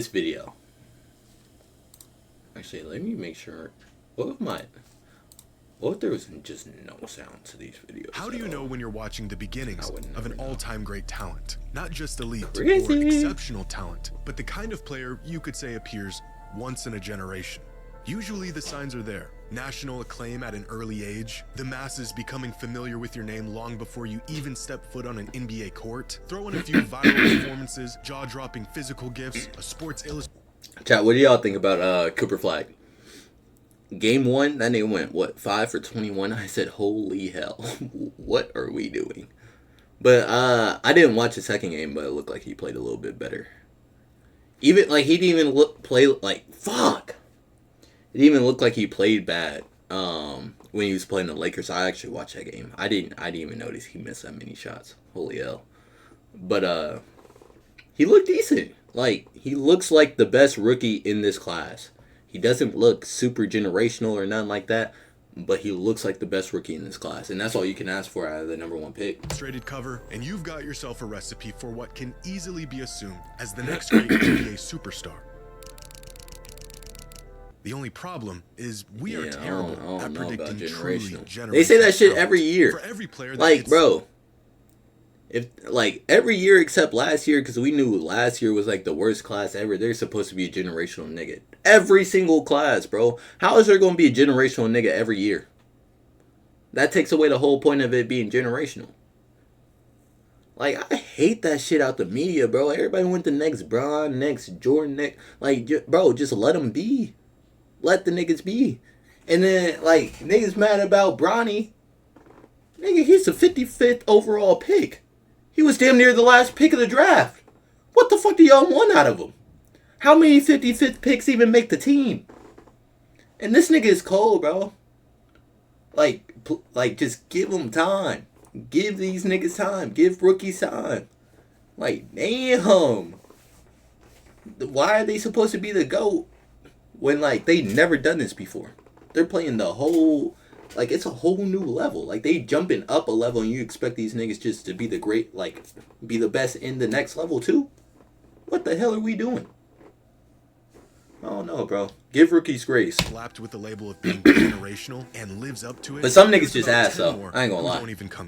This video. Actually, let me make sure. What if there was just no sound to these videos? How do you know when you're watching the beginnings of an all-time great talent? Not just elite or Crazy. exceptional talent, but the kind of player you could say appears once in a generation. Usually the signs are there. National acclaim at an early age, the masses becoming familiar with your name long before you even step foot on an NBA court, throw in a few viral performances, jaw-dropping physical gifts, a Sports Illustrated... Chat, what do y'all think about Cooper Flagg? Game 1, that nigga went, what, 5 for 21? I said, holy hell, what are we doing? But I didn't watch the second game, but it looked like he played a little bit better. Even, like, he didn't even play, like, fuck! It didn't even look like he played bad when he was playing the Lakers. I actually watched that game. I didn't even notice he missed that many shots. Holy hell. But he looked decent. Like, he looks like the best rookie in this class. He doesn't look super generational or nothing like that, but he looks like the best rookie in this class. And that's all you can ask for out of the #1 pick. Illustrated cover, and you've got yourself a recipe for what can easily be assumed as the next great NBA superstar. The only problem is we are terrible at predicting truly generational. They say that shit every year. For every player that like, bro, if like every year except last year, because we knew last year was like the worst class ever. There's supposed to be a generational nigga. Every single class, bro. How is there going to be a generational nigga every year? That takes away the whole point of it being generational. Like, I hate that shit out the media, bro. Everybody went the next Bron, next Jordan, next. Like, bro, just let them be. Let the niggas be. And then, like, niggas mad about Bronny. Nigga, he's the 55th overall pick. He was damn near the last pick of the draft. What the fuck do y'all want out of him? How many 55th picks even make the team? And this nigga is cold, bro. Like, just give him time. Give these niggas time. Give rookies time. Like, damn. Why are they supposed to be the GOAT when, like, they never done this before? They're playing the whole, like, it's a whole new level. Like, they jumping up a level, and you expect these niggas just to be the great, like, be the best in the next level too? What the hell are we doing? I don't know, bro. Give rookies grace. Slapped with the label of being generational and lives up to it. But some niggas just ass, though. I ain't gonna lie.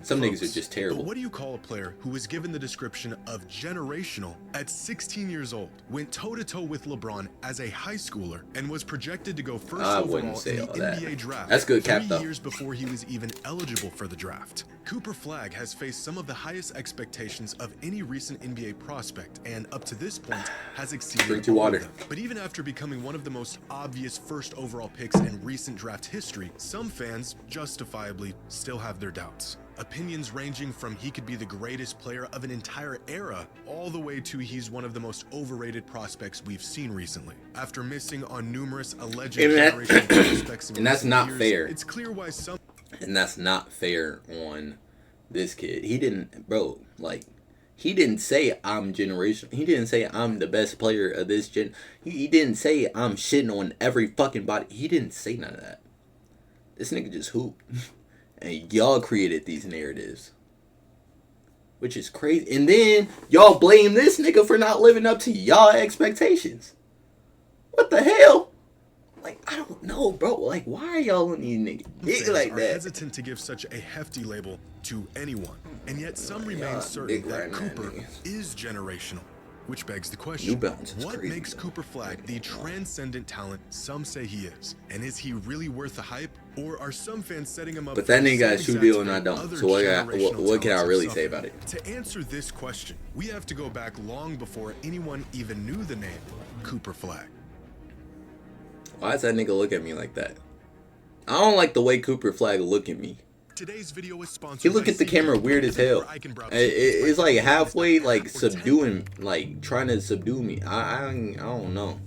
Some niggas are just terrible. But what do you call a player who was given the description of generational at 16 years old, went toe-to-toe with LeBron as a high schooler, and was projected to go first overall in the NBA draft? That's good cap, though. 3 years before he was even eligible for the draft. Cooper Flagg has faced some of the highest expectations of any recent NBA prospect, and up to this point has exceeded all of them. But even after becoming one of the most obvious first overall picks in recent draft history, some fans justifiably still have their doubts. Opinions ranging from he could be the greatest player of an entire era, all the way to he's one of the most overrated prospects we've seen recently. After missing on numerous alleged generational prospects in and that's not years, fair. It's clear why some... And that's not fair on this kid. He didn't, bro, like, he didn't say I'm generational. He didn't say I'm the best player of this gen. He didn't say I'm shitting on every fucking body. He didn't say none of that. This nigga just hooped. And y'all created these narratives. Which is crazy. And then y'all blame this nigga for not living up to y'all expectations. What the hell? Like, I don't know, bro. Like, why are y'all on these niggas like that? Hesitant to give such a hefty label to anyone, and yet some remain certain that Cooper is generational. Which begs the question, what makes Cooper Flagg the transcendent talent some say he is? And is he really worth the hype? Or are some fans setting him up? But that nigga got a shoe deal and I don't. So what can I really say about it? To answer this question, we have to go back long before anyone even knew the name Cooper Flagg. Why does that nigga look at me like that? I don't like the way Cooper Flagg look at me. Today's video is sponsored. He look at the camera weird as hell. It's like halfway like subduing, like trying to subdue me. I don't know.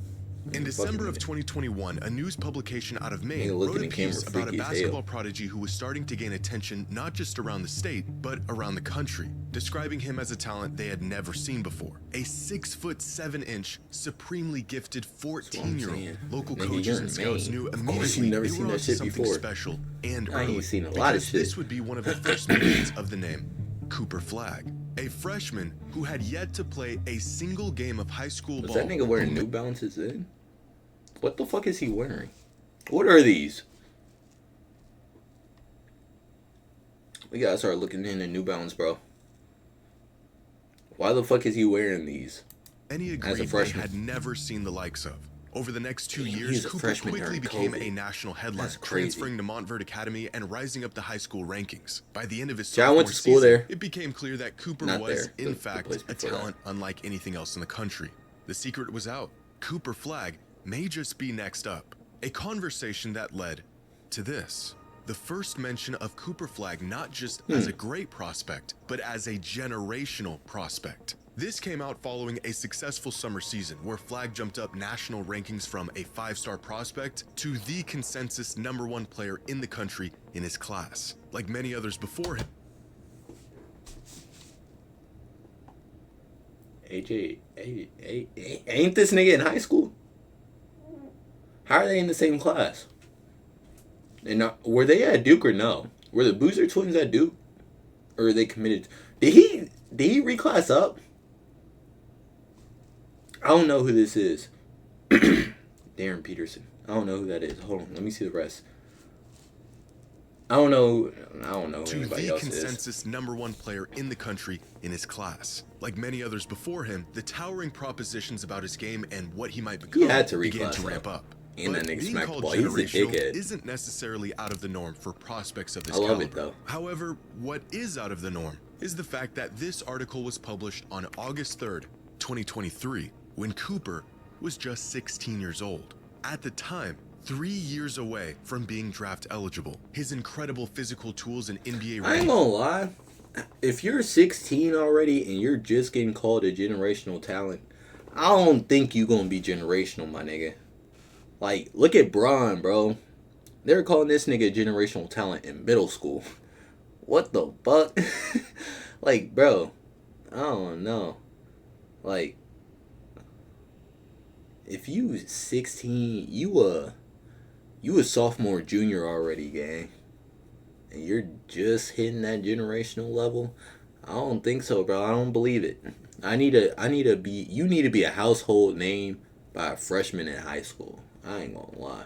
In December of 2021, a news publication out of Maine wrote a piece about a basketball prodigy who was starting to gain attention not just around the state, but around the country, describing him as a talent they had never seen before. A 6'7", supremely gifted 14-year-old. Local coaches and scouts knew immediately they were onto something special and early. I ain't seen a lot of shit. This would be one of the first mentions of the name Cooper Flagg. a freshman who had yet to play a single game of high school ball. Is that nigga wearing New Balances in? What the fuck is he wearing? What are these? We gotta start looking into New Balance, bro. Why the fuck is he wearing these? Any agreed they had never seen the likes of. Over the next 2 years, Cooper quickly became a national headline, transferring to Montverde Academy and rising up the high school rankings. By the end of his sophomore season, it became clear that Cooper was, in fact, a talent unlike anything else in the country. The secret was out. Cooper Flagg may just be next up. A conversation that led to this. The first mention of Cooper Flagg not just as a great prospect, but as a generational prospect. This came out following a successful summer season where Flagg jumped up national rankings from a 5-star prospect to the consensus #1 player in the country in his class. Like many others before him. AJ, ain't this nigga in high school? How are they in the same class? And were they at Duke or no? Were the Boozer twins at Duke? Or are they committed? Did he reclass up? I don't know who this is. Darren Peterson. I don't know who that is. Hold on, let me see the rest. I don't know who anybody else is. To the consensus #1 player in the country in his class. Like many others before him, the towering propositions about his game and what he might become began to ramp up. And but being called generational isn't necessarily out of the norm for prospects of this caliber. I love it though. However, what is out of the norm is the fact that this article was published on August 3rd, 2023, when Cooper was just 16 years old. At the time, 3 years away from being draft eligible. His incredible physical tools and NBA I ain't gonna lie. If you're 16 already and you're just getting called a generational talent, I don't think you gonna be generational, my nigga. Like, look at Braun, bro. They were calling this nigga a generational talent in middle school. What the fuck? Like, bro, I don't know. Like, if you 16, you a sophomore, junior already, gang, and you're just hitting that generational level. I don't think so, bro. I don't believe it. You need to be a household name by a freshman in high school. I ain't gonna lie.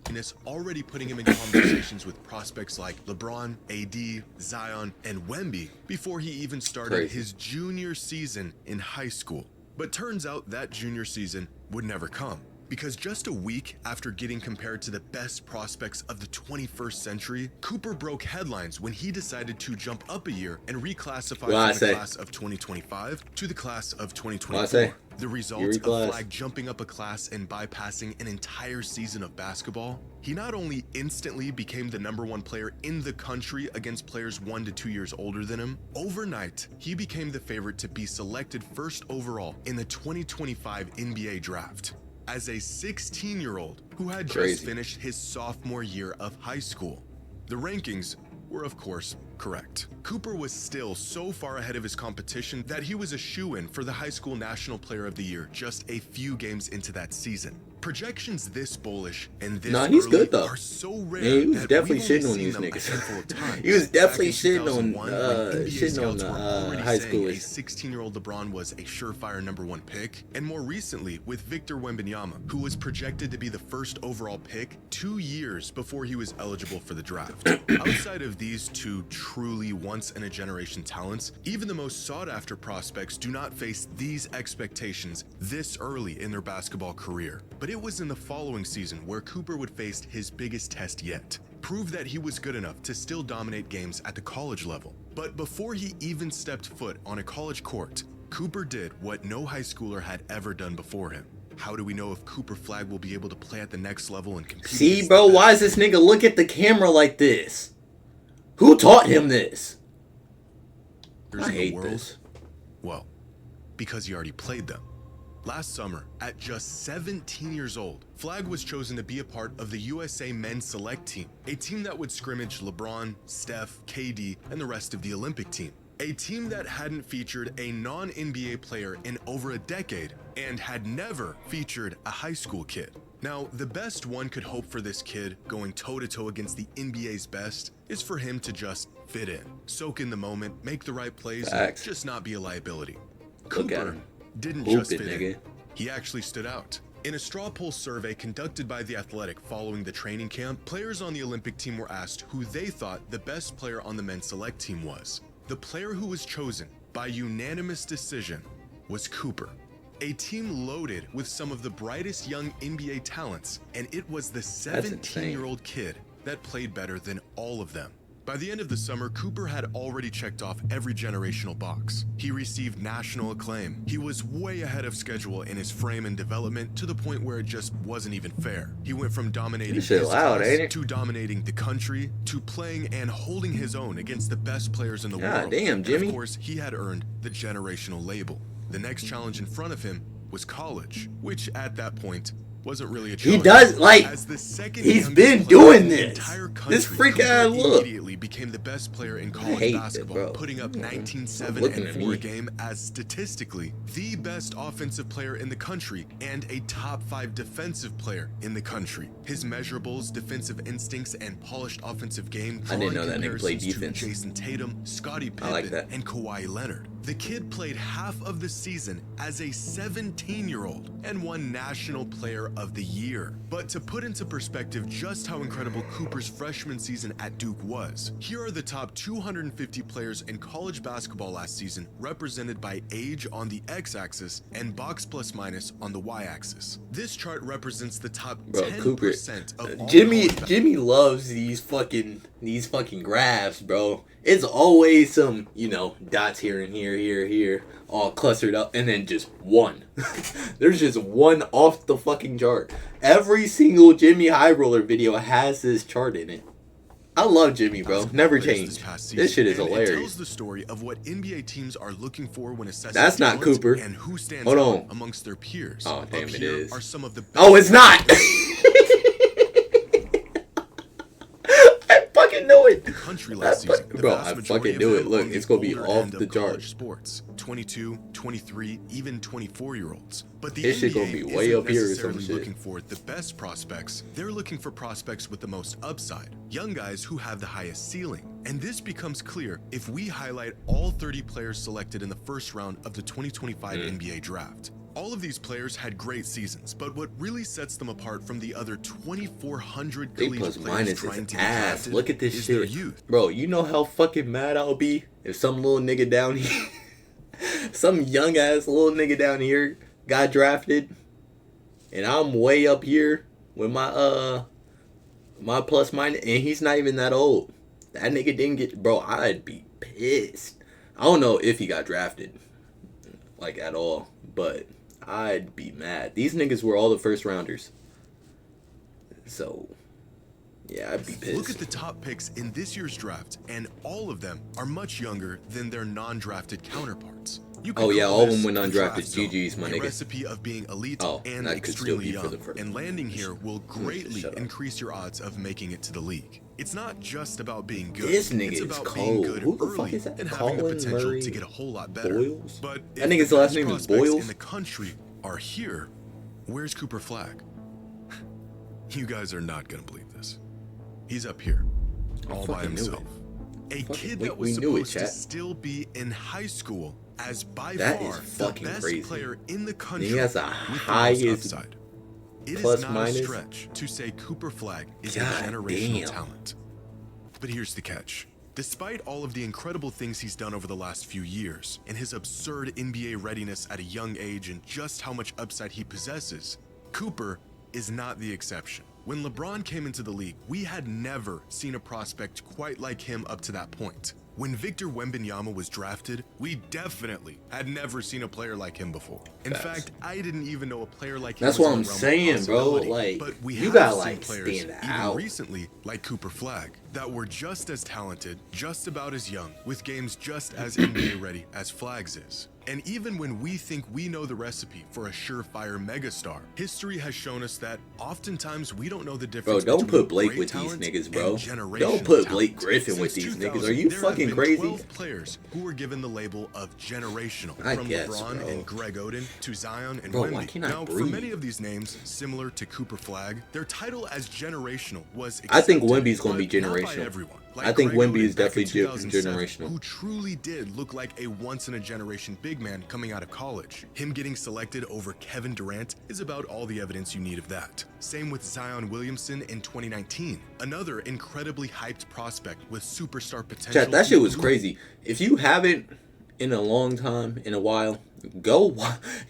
And it's already putting him in conversations with prospects like LeBron, AD, Zion, and Wemby before he even started his junior season in high school. But turns out that junior season would never come. Because just a week after getting compared to the best prospects of the 21st century, Cooper broke headlines when he decided to jump up a year and reclassify from the class of 2025 to the class of 2024. The result of Flagg jumping up a class and bypassing an entire season of basketball, he not only instantly became the #1 player in the country against players 1 to 2 years older than him, overnight, he became the favorite to be selected first overall in the 2025 NBA draft. As a 16-year-old who had just finished his sophomore year of high school. The rankings were, of course, correct. Cooper was still so far ahead of his competition that he was a shoo-in for the High School National Player of the Year just a few games into that season. Projections this bullish and this he's good though. Are so rare. Yeah, he was definitely shitting on these niggas. He was definitely shitting on high schoolers. A 16-year-old LeBron was a surefire #1 pick, and more recently with Victor Wembanyama, who was projected to be the first overall pick 2 years before he was eligible for the draft. Outside of these two truly once-in-a-generation talents, even the most sought-after prospects do not face these expectations this early in their basketball career. But it was in the following season where Cooper would face his biggest test yet. Prove that he was good enough to still dominate games at the college level. But before he even stepped foot on a college court, Cooper did what no high schooler had ever done before him. How do we know if Cooper Flagg will be able to play at the next level and compete? See, bro, why does this nigga look at the camera like this? Who taught him this? I hate this. Well, because he already played them. Last summer, at just 17 years old, Flagg was chosen to be a part of the USA Men's Select Team, a team that would scrimmage LeBron, Steph, KD, and the rest of the Olympic team. A team that hadn't featured a non-NBA player in over a decade and had never featured a high school kid. Now, the best one could hope for this kid going toe-to-toe against the NBA's best is for him to just fit in, soak in the moment, make the right plays, and just not be a liability. Cooper didn't just fit in. He actually stood out. In a straw poll survey conducted by The Athletic following the training camp, players on the Olympic team were asked who they thought the best player on the men's select team was. The player who was chosen by unanimous decision was Cooper. A team loaded with some of the brightest young NBA talents, and it was the 17-year-old kid that played better than all of them. By the end of the summer, Cooper had already checked off every generational box. He received national acclaim. He was way ahead of schedule in his frame and development to the point where it just wasn't even fair. He went from dominating his class to dominating the country to playing and holding his own against the best players in the world. Damn, Jimmy. And of course, he had earned the generational label. The next challenge in front of him was college, which at that point wasn't really a challenge. He does, like, he's been doing this. This freak ass look. Immediately became the best player in college basketball, putting up 19-7 and 4 a game as statistically the best offensive player in the country and a top 5 defensive player in the country. His measurables, defensive instincts, and polished offensive game drawing comparisons to Jason Tatum, Scottie Pippen, and Kawhi Leonard. The kid played half of the season as a 17-year-old and won National Player of the Year. But to put into perspective just how incredible Cooper's freshman season at Duke was, here are the top 250 players in college basketball last season represented by age on the x-axis and box plus minus on the y-axis. This chart represents the top 10% of all Jimmy loves these fucking graphs, bro. It's always some, dots here and here, all clustered up, and then just one. There's just one off the fucking chart. Every single JxmyHighroller video has this chart in it. I love Jimmy, bro. Never changed. This shit is hilarious. It tells the story of what NBA teams are looking for when assessing That's not Cooper. And who stands out amongst their peers. Oh, damn, it is. Are some of the oh, it's not! Know it. The country last season, bro, I fucking knew it. Look, it's gonna be off the chart. Sports, 22, 23, even 24-year-olds. But the this shit gonna be way up here or some shit. Looking for the best prospects. They're looking for prospects with the most upside, young guys who have the highest ceiling. And this becomes clear if we highlight all 30 players selected in the first round of the 2025 NBA draft. All of these players had great seasons, but what really sets them apart from the other 2,400 collegiate players trying to get drafted Look at this is shit. their youth. Bro, you know how fucking mad I'll be if some little nigga down here, some young ass little nigga down here got drafted, and I'm way up here with my my plus minus, and he's not even that old. That nigga didn't get, bro, I'd be pissed. I don't know if he got drafted, like, at all, but I'd be mad. These niggas were all the first rounders. So, yeah, I'd be pissed. Look at the top picks in this year's draft, and all of them are much younger than their non-drafted counterparts. Oh yeah, all of them went undrafted. GG's, my nigga. Recipe of being elite and extremely young, and landing here will greatly increase your odds of making it to the league. It's not just about being good. This nigga it's is about cold. being good Who the early fuck is that? and having the potential Murray to get a whole lot better. Boyles? But I think his last name is Boyles. In the country are here. Where's Cooper Flagg? You guys are not gonna believe this. He's up here, all by himself. A kid that was supposed to still be in high school as by far the best player in the country. He has the highest upside. It plus is not minus. a stretch to say Cooper Flagg is a generational talent. But here's the catch. Despite all of the incredible things he's done over the last few years, and his absurd NBA readiness at a young age and just how much upside he possesses, Cooper is not the exception. When LeBron came into the league, we had never seen a prospect quite like him up to that point. When Victor Wembanyama was drafted, we definitely had never seen a player like him before. In fact, I didn't even know a player like him. That's what I'm saying, bro. Like, but we you gotta like players stand even out. recently, like Cooper Flagg, that were just as talented, just about as young, with games just as NBA ready as Flagg's is. And even when we think we know the recipe for a surefire megastar, history has shown us that oftentimes we don't know the difference. Bro, don't between put Blake great with these talent niggas, and bro. generational Don't put Blake talent. Griffin with Since these 2000, niggas. Are you there fucking have been crazy? 12 players who were given the label of generational, I from guess, LeBron bro. and Greg Oden to Zion and Bro, Wemby. why can't I Now, for breathe? many of these names, similar to Cooper Flagg, their title as generational was accepted, I think Wemby's gonna be but not by generational. everyone. I think Greg Wemby Oden is back in definitely 2007, generational. who truly did look like a once-in-a-generation big man coming out of college. Him getting selected over Kevin Durant is about all the evidence you need of that. Same with Zion Williamson in 2019, another incredibly hyped prospect with superstar potential. Chat, that shit was crazy. If you haven't in a long time, in a while, go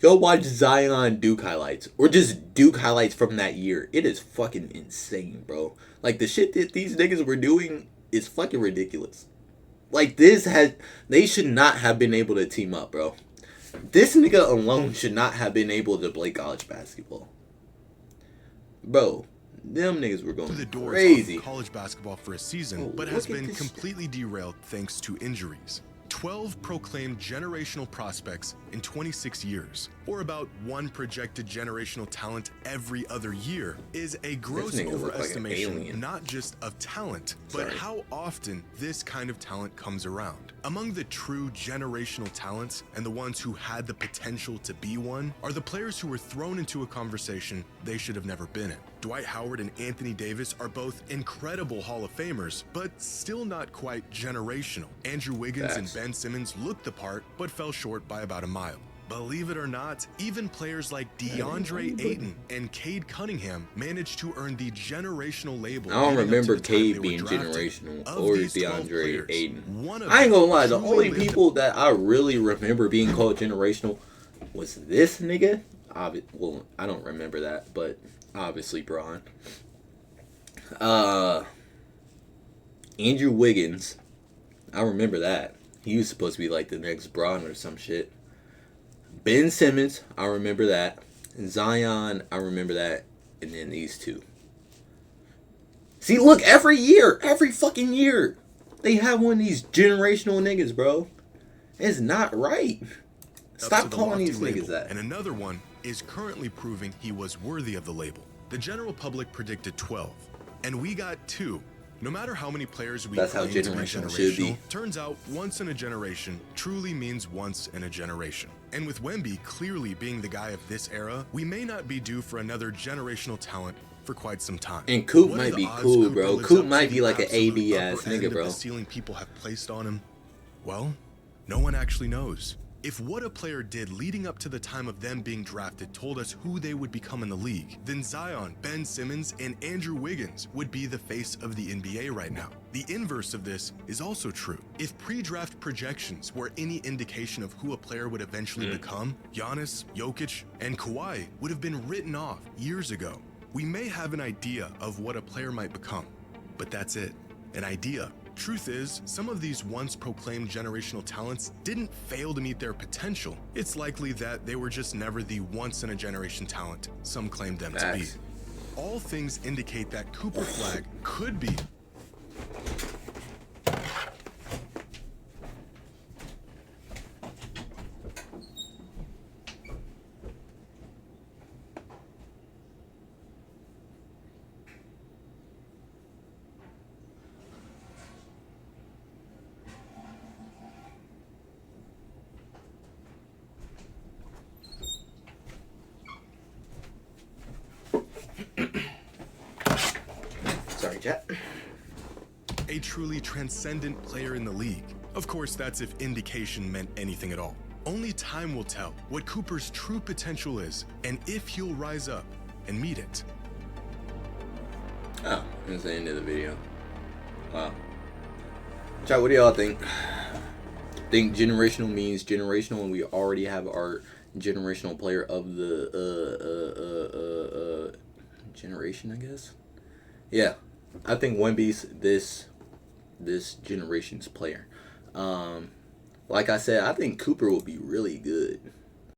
watch Zion Duke highlights, or just Duke highlights from that year. It is fucking insane, bro. Like, the shit that these niggas were doing is fucking ridiculous. Like, they should not have been able to team up, bro. This nigga alone should not have been able to play college basketball. Bro, them niggas were going the doors crazy. of college basketball for a season, Oh, but has look at been this completely derailed thanks to injuries. 12 proclaimed generational prospects in 26 years, or about one projected generational talent every other year, is a gross nigga look like an overestimation, alien. not just of talent, but Sorry. how often this kind of talent comes around. Among the true generational talents, and the ones who had the potential to be one, are the players who were thrown into a conversation they should have never been in. Dwight Howard and Anthony Davis are both incredible Hall of Famers, but still not quite generational. Andrew Wiggins and Facts. Ben Simmons looked the part, but fell short by about a mile. Believe it or not, even players like DeAndre Ayton and Cade Cunningham managed to earn the generational label. I don't leading up to remember the time they Cade were being drafted. generational, Of or these 12 DeAndre players, Ayton. one of I ain't gonna them lie, the truly only lived people that I really remember being called generational was this nigga. Well, I don't remember that, but obviously Braun. Andrew Wiggins, I remember that. He was supposed to be like the next Braun or some shit. Ben Simmons, I remember that. Zion, I remember that. And then these two. See, look, every fucking year, they have one of these generational niggas, bro. It's not right. Stop calling these niggas that. And another one is currently proving he was worthy of the label. The general public predicted 12, and we got 2. No matter how many players we That's how claim to be generational should be. turns out once in a generation truly means once in a generation. And with Wemby clearly being the guy of this era, we may not be due for another generational talent for quite some time. And Coop What are might the be odds cool, Cooper bro. lives Coop up might to be the like an absolute AB ass upper end nigga, of bro. the ceiling people have placed on him? Well, no one actually knows. If what a player did leading up to the time of them being drafted told us who they would become in the league, then Zion, Ben Simmons, and Andrew Wiggins would be the face of the NBA right now. The inverse of this is also true. If pre-draft projections were any indication of who a player would eventually become, Giannis, Jokic, and Kawhi would have been written off years ago. We may have an idea of what a player might become, but that's it, an idea. Truth is, some of these once proclaimed generational talents didn't fail to meet their potential. It's likely that they were just never the once in a generation talent some claimed them to be. All things indicate that Cooper Flagg could be Sorry, chat. a truly transcendent player in the league. Of course, that's if indication meant anything at all. Only time will tell what Cooper's true potential is and if he'll rise up and meet it. Oh, that's the end of the video. Wow. Chat, what do y'all think? Think generational means generational, and we already have our generational player of the generation, I guess. Yeah, I think Wemby's this generation's player. Like I said, I think Cooper will be really good.